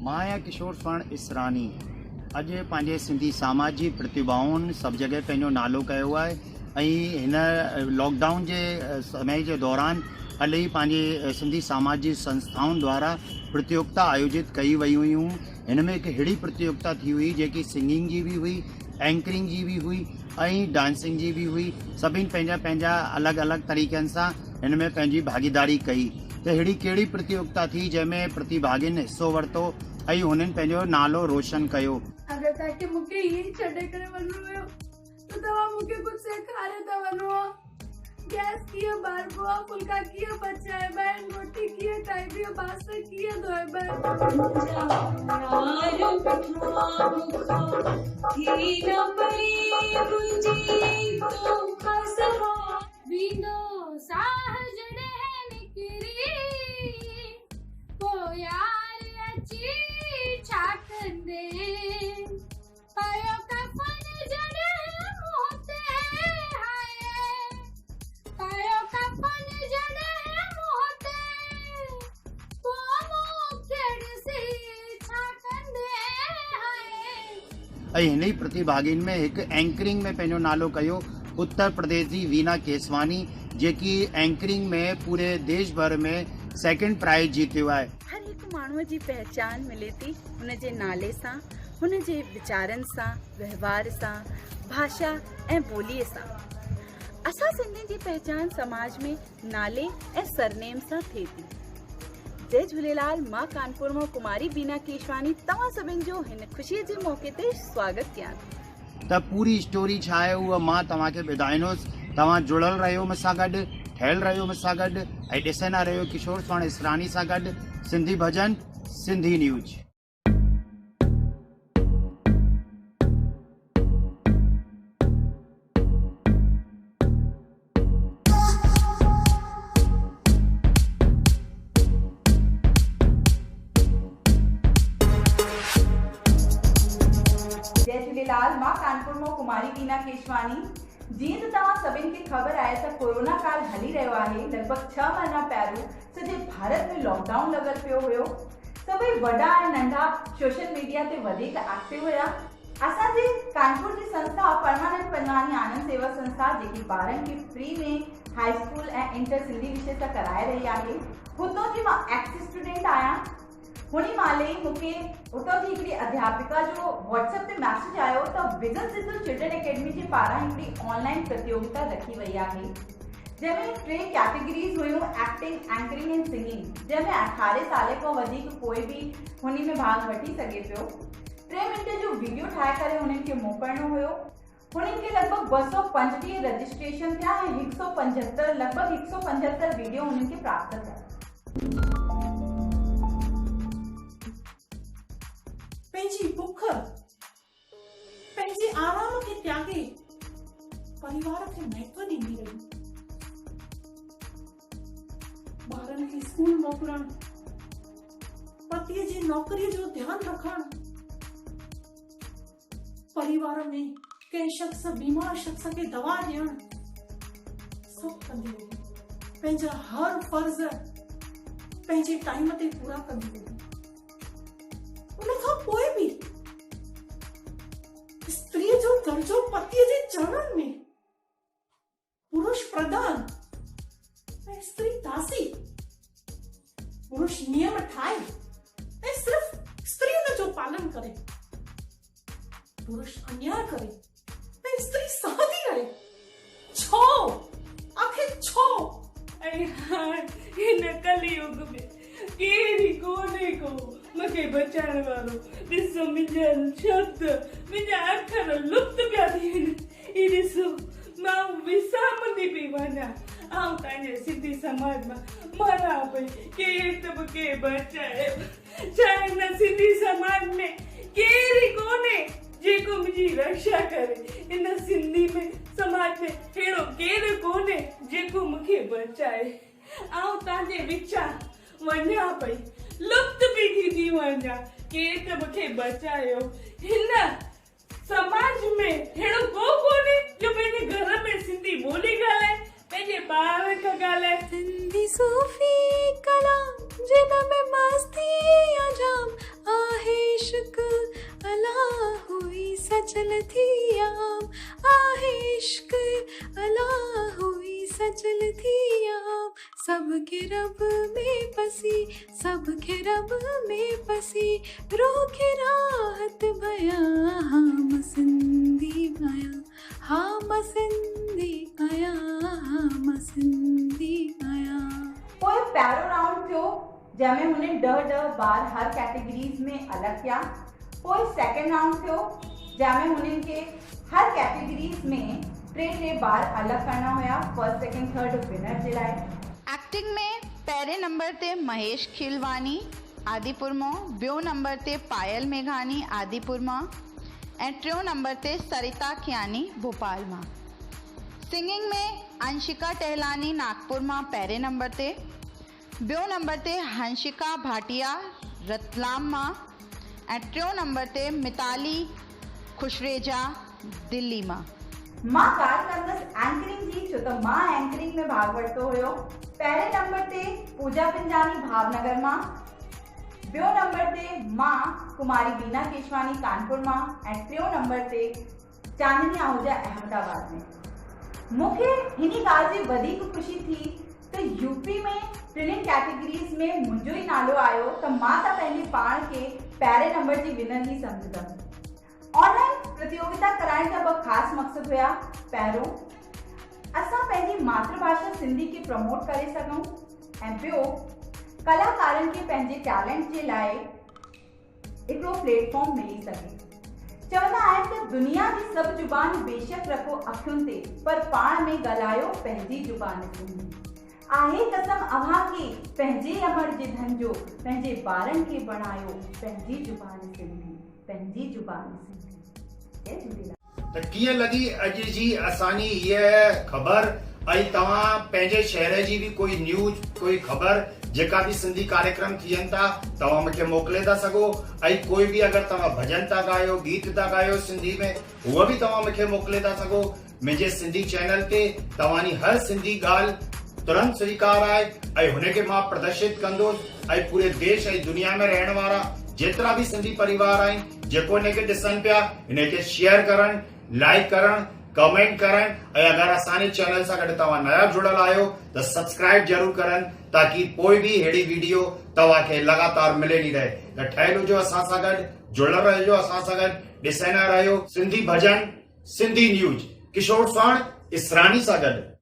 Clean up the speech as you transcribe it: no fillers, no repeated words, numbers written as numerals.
मां आहियां किशोर स्वर्ण इसरानी। अॼु पंहिंजे सिंधी समाज जी प्रतिभाउनि सभु जॻह पंहिंजो नालो कयो आहे ऐं हिन लॉकडाउन जे समय जे दौरान हली पंहिंजे सिंधी समाज जी संस्थाउनि द्वारा प्रतियोगिता आयोजित कई वई हुयूं। हिन में हिकु अहिड़ी प्रतियोगिता थी हुई जेकी सिंगिंग जी बि हुई, एंकरिंग जी बि हुई ऐं डांसिंग जी बि हुई। सभिनी पंहिंजा पंहिंजा अलॻि अलॻि तरीक़नि सां हिन में पंहिंजी भागीदारी कई। त अहिड़ी कहिड़ी प्रतियोगिता थी जंहिंमें प्रतिभागियुनि हिसो वरितो ऐं हुननि पंहिंजो नालो रोशन कयो। अगर ताकि मुझे ये छड़े करे वनो है तो तवा मुझे कुछ सिखारे त वनो। गैस किए बारबो फुलका किए बचाए बैन रोटी किए टाइबियो बास किए धोए बैन यारो बिठवा ही न पड़ी बुंजी तो खसवा विंडो साह जड़े निकरी ओ यार अच्छी छाकंदे पायो कफन जड़े मोते हाय पायो कफन जड़े मोते कोमो खेड़ से छाकंदे हाय। हिन ई प्रतिभागियुनि में हिकु एंकरिंग में पंहिंजो नालो कयो उत्तर प्रदेश जी वीना केसवानी, जेकी एंकरिंग में पूरे देश भर में सेकंड प्राइज जीतियो आहे। हर हिकु माण्हूअ जी पहचान मिले थी हुन जे नाले सां, हुन जे वीचारनि सां, व्यवहार सां, भाषा ऐं ॿोलीअ सां। असां सिंधियुनि जी पहचान समाज में नाले ऐं सरनेम सां थिए थी। जय झूलेलाल। मां कानपुर मां कुमारी वीना केशवानी तव्हां सभिनि जो हिन ख़ुशीअ जे मौक़े ते स्वागत कयां थी। त पूरी स्टोरी छा आहे उहा मां तव्हांखे ॿुधाईंदुसि। तव्हां जुड़ियल रहियो मूंसां गॾु, ठहियल रहियो मूंसां गॾु ऐं ॾिसंदा रहियो किशोर स्वर्ण इसरानी सां गॾु सिंधी भजन, सिंधी न्यूज। जय झूलेलाल। मां कानपुर मां कुमारी वीना केशवानी। जीअं त तव्हां सभिनि खे ख़बर आहे त कोरोना काल हली रहियो आहे। लॻभॻि 6 महीना पहिरियों सॼे भारत में लॉकडाउन लॻल पियो हुयो। सभई वॾा ऐं नंढा सोशल मीडिया ते वधीक एक्टिव हुया। असांजे कानपुर जी संस्था परमानंद पंजवानी आनंद सेवा संस्था, जेकी ॿारनि खे फ्री में हाई स्कूल ऐं इंटर सिंधी विषय सां कराए रही आहे, हुतां जी मां एक्स स्टूडेंट आहियां। हुनी माले मूंखे उतां जी हिकिड़ी अध्यापिका जो व्हाट्सएप ते मैसेज आयो त विजन सिंधु चिल्ड्रन अकेडमी जे पारां हिकिड़ी ऑनलाइन प्रतियोगिता रखी वई आहे, जंहिंमें 3 कैटेगरीज हुयूं, एक्टिंग, एंकरिंग एंड सिंगिंग, जंहिंमें 18 साल खां वधीक कोई बि हुन में भाग वठी सघे पियो। 3 मिंट जो वीडियो ठाहे करे हुननि खे मोकिलणो हुयो। हुननि खे लॻभॻि 225 रजिस्ट्रेशन थिया ऐं 175 वीडियो हुननि खे प्राप्त थिया। पंहिंजी बुख, पंहिंजे आराम खे त्यागे परिवार खे महत्व ॾींदी रही। ॿारनि खे स्कूल मोकिलणु, पतीअ जी नौकरीअ जो ध्यानु रखणु, परिवार में कंहिं शख्स, बीमार शख्स खे दवा ॾियणु, सभु कंदी रही। पंहिंजा हर फर्ज़ पंहिंजे टाइम ते पूरा कंदी रही। उनखां पोइ बि स्त्रीअ जो दर्जो पतीअ जे चरणनि में, पुरुष प्रधान ऐं स्त्री दासी। पुरुष नियम ठाहे ऐं सिर्फ़ स्त्री उनजो पालन करे, पुरुष अन्याय करे ऐं स्त्री सहंदी रहे। छो आखिर छो? ऐं हाणे हिन कलयुग में केरी कोने को मूंखे बचाइण वारो। ॾिसो मुंहिंजा शब्द, मुंहिंजा अखर लुप्त पिया थियनि। ही ॾिसो मां विसामंदी पई वञा। आउं तव्हांजे सिंधी समाज मां मरां पई, केरु त मूंखे बचाए। छा हिन सिंधी समाज में केरी कोन्हे जेको मुंहिंजी रक्षा करे? हिन सिंधी में समाज में अहिड़ो केरु कोन्हे जेको मूंखे बचाए। आउं तव्हांजे विचां वञा पई, लुप्त पई थी वञा। केरु त मूंखे बचायो। हिन समाज में अहिड़ो को कोन्हे जो पंहिंजे घर में सिंधी ॿोली ॻाल्हाए, पंहिंजे ॿार खां ॻाल्हाए। सिंधी सूफ़ी कलाम जिन में मस्ती अजाम आहे। सजल थी आम, आहे इश्क अला हुई सजल थी आम, सबके रब में पसी, सबके रब में पसी, रोके राहत भया, हम सिंधी भया, हम सिंधी आया, हम सिंधी आया। पोइ पहिरियों राउंड थियो जंहिंमें हुननि 10 बार हर कैटेगरीज़ में अलॻि थिया। पोइ सेकेंड राउंड थियो जंहिंमें हुननि खे हर कैटेगरीज़ में 3 बार अलॻि करणा हुया फर्स्ट सेकेंड थर्ड विनर जे लाइ। एक्टिंग में पहिरें नंबर ते महेश खिलवानी आदिपुर मां, ॿियों नंबर ते पायल मेघानी आदिपुर मां ऐं टियों नंबर ते सरिता कियानी भोपाल मां। सिंगिंग में अंशिका टहलानी नागपुर मां पहिरें नंबर ते, ॿियों नंबर ते हंशिका भाटिया रतलाम मां ऐं टियों नंबर ते मिताली खुशरेजा दिल्ली मां। मां ॻाल्हि कंदसि एंकरिंग जी, छो त मां एंकरिंग में भाग वरितो हुयो। पहिरें नंबर ते पूजा पिंजानी भावनगर मां, ॿियों नंबर ते मां कुमारी बीना केशवानी कानपुर मां ऐं टियों नंबर ते चांदनी आहूजा अहमदाबाद में। मूंखे हिन ॻाल्हि जी वधीक ख़ुशी थी त यूपी में टिनि कैटेगरीज़ में मुंहिंजो ई नालो आयो त मां त पंहिंजे पाण खे पहिरें नंबर जी विनर ई सम्झंदमि। ऑनलाइन प्रतियोगिता कराइण जा 2 ख़ासि मक़सद हुया। पहिरियों, असां पंहिंजी मातृभाषा सिंधी खे प्रमोट करे सघूं ऐं ॿियो, कलाकारनि खे पंहिंजे टैलेंट जे लाइ हिकिड़ो प्लेटफॉर्म मिली सघे। चवंदा आहिनि त दुनिया जी सभु ज़ुबान बेशक रखो अखियुनि ते, पर पाण में ॻाल्हायो पंहिंजी ज़ुबान सिंधी। आहे कसम अव्हां खे पंहिंजे अमर जे धन जो, पंहिंजे ॿारनि खे बणायो पंहिंजी ज़ुबान सिंधी, पंहिंजी ज़ुबान सिंधी। जय झूलेलाल। त कीअं लॻी अॼु जी असांजी हीअ ख़बर? ऐं तव्हां पंहिंजे शहर जी बि कोई न्यूज़, कोई ख़बर जेका बि सिंधी कार्यक्रम थियनि था तव्हां मूंखे मोकिले था सघो। ऐं कोई बि अगरि तव्हां भॼन था ॻायो, गीत था ॻायो सिंधी में, उहो बि तव्हां मूंखे मोकिले था सघो। मुंहिंजे सिंधी चैनल ते तव्हांजी हर सिंधी ॻाल्हि तुरंत स्वीकार आहे ऐं हुनखे मां प्रदर्शित कंदुसि। ऐं पूरे देश ऐं दुनिया में रहण वारा जेतिरा बि सिंधी परिवार आहिनि जेको हिनखे ॾिसनि पिया, हिनखे शेयर करण, लाइक करण, कमेंट करण ऐं अगरि असांजे चैनल सां गॾु तव्हां नया जुड़ियल आहियो त सब्सक्राइब ज़रूर करनि, ताकि पोइ बि अहिड़ी वीडियो तव्हांखे लगातार मिलंदी रहे। त ठहियल हुजो असां सां गॾु, जुड़ियल रहिजो असां सां गॾु, ॾिसंदा रहियो सिंधी भॼन, सिंधी न्यूज़। किशोर साण इसरानी सां गॾु।